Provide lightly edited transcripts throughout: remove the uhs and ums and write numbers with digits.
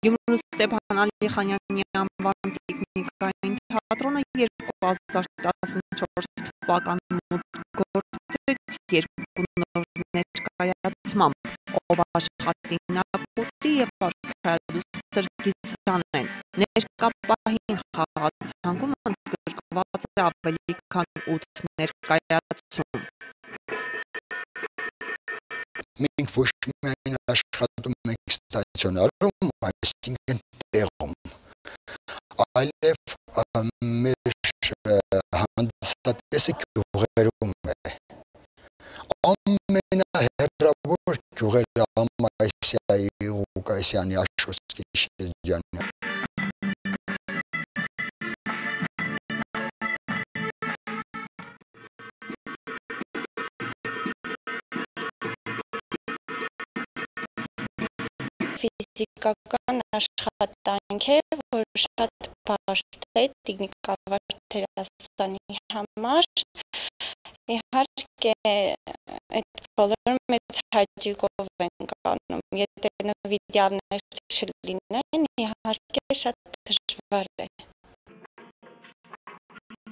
Գյումրու Ստեփան Ալիխանյանի անվան տիկնիկային թատրոնը 2014 թվականին գործեց երկու նոր ներկայացմամբ, ով աշխատի Նակուտի և արքայադուստր Գիզանեն։ Ներկա պահին խաղացանկում ընդգրկված է ավելի քան 8 ներկայացում։ Մենք ոչ միայն աշխատում ենք ստացիոնարում, այսինքն տեղում, այլև մեր հանդիսատեսը գյուղերում է։ Ամենահեռավոր գյուղերը Ամայսիայի ու Ղուկասյանի Աշոտսկի շրջանը։ Ֆիզիկական աշխատանք է, որ շատ բարդ է տիկնիկավար դերասանի համար։ Իհարկե, այդ բոլորը մեծ հաճույքով ենք անում։ Եթե նվիրյալներ չլինեն, իհարկե շատ դժվար է։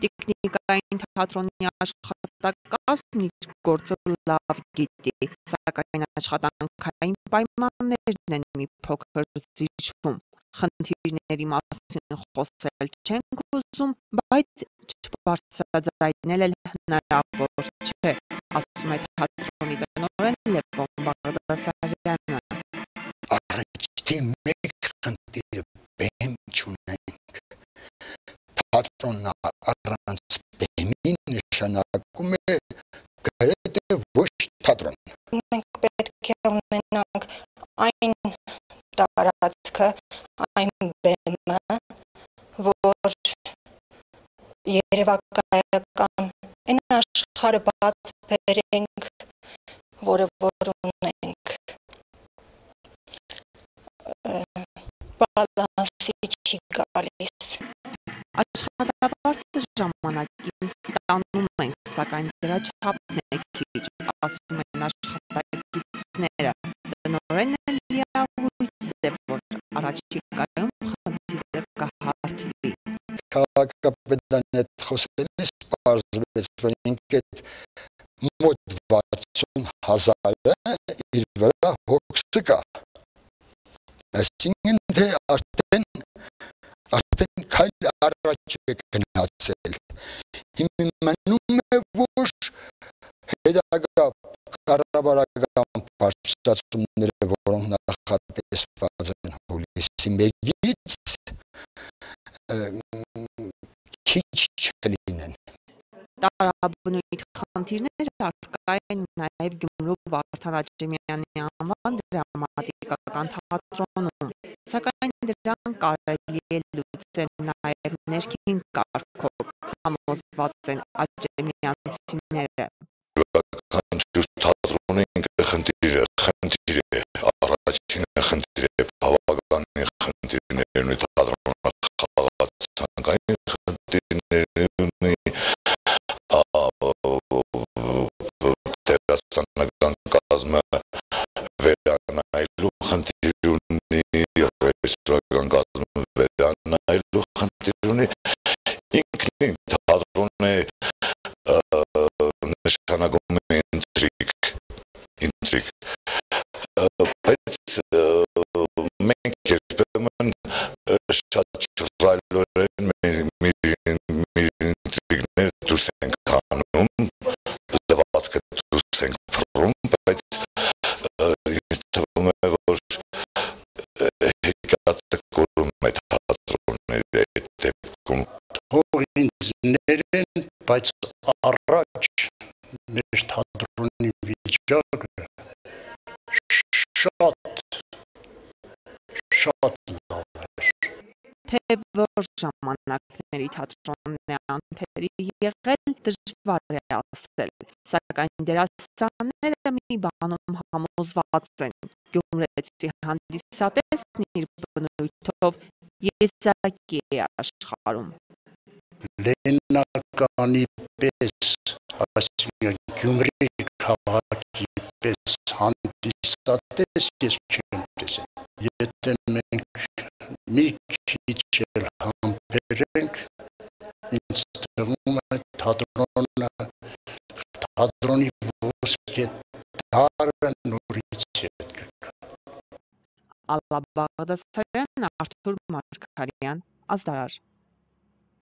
Տիկնիկային թատրոնի աշխատակազմն իր գործը լավ գիտի, սակայն աշխատանքային պայմաններն են մի փոքր զիջում։ Խնդիրների մասին խոսել չենք ուզում, բայց չբարձրաձայնել էլ հնարավոր չէ, ասում է թատրոնի տնօրեն Լևոն Բաղդասարյանը։ Առաջի մեկ խնդիրը բեմ չունենք։ Թատրոնը առանց բեմի նշանակում է գրեթե ոչ թատրոն։ Մենք պետք է ունենանք այն տարածքը, այն բեմը, որ երևակայական այն աշխարհը բաց բերենք, որը որ ունենք։ Բալանսի չի գալիս։ Աշխատավարձը ժամանակին ստանում ենք, սակայն դրա չափն է քիչ, ասում են աշխատակիցները։ Տնօրենը լիահույս է, որ առաջիկայում խնդիրը կհարթվի։ Քաղաքապետարանի հետ խոսելիս պարզվեց, որ ինքը այդ մոտ 60,000-ը իր վրա հոգսը կա։ Այսինքն թե արդեն քայլ առաջ է գնացել։ Հիմնում է, որ հետագա կառավարական բարձրացումները, որոնք նախատեսված են հուլիսի 1-ից, քիչ չլինեն։ Տարաբնույթ խնդիրներ առկա են նաև Գյումրու Վարդան Աջեմյանի անվան դրամատիկական թատրոնում, սակայն դրան կարելի է լուծել նաև ներքին կարգով, համոզված են աջեմյանցիները։ Թատրոնի խնդիրը առաջինը խնդիր է բավականին խնդիրներ ունի թատրոնը խաղացանկային խնդիրներ ունի դերասանական կազմը վերանայելու խնդիր ունի ռեժիսորական կազմը վերանայելու խնդիր ունի ինքնին թատրոնը նշանակում է ինտրիգ բայց մենք երբեմն շատ ճռայլորեն մեր ինտրիգներ դուրս ենք անում լվացքը դուրս ենք փռում բայց ինձ թվում է որ հեքիաթը կորում է թատրոնների այդ դեպքում թող ինձ ներեն, բայց առաջ մեր թատրոնի վիճակը շատ լավ էր։ Թե որ ժամանակների թատրոնն է անթերի եղել, դժվար է ասել, սակայն դերասանները մի բանում համոզված են. գյումրեցի հանդիսատեսն իր բնույթով եզակի է աշխարհում։ Լեննականի պես, այսինքն Գյումրի քաղաքի պես հանդիսատես ես չեմ տեսել։ Եթե մենք մի քիչ էլ համբերենք, ինձ թվում է թատրոնի ոսկե դարը նորից հետ կգա։ Ալլա Բաղդասարյան, Արթուր Մարգարյան, Ազդարար։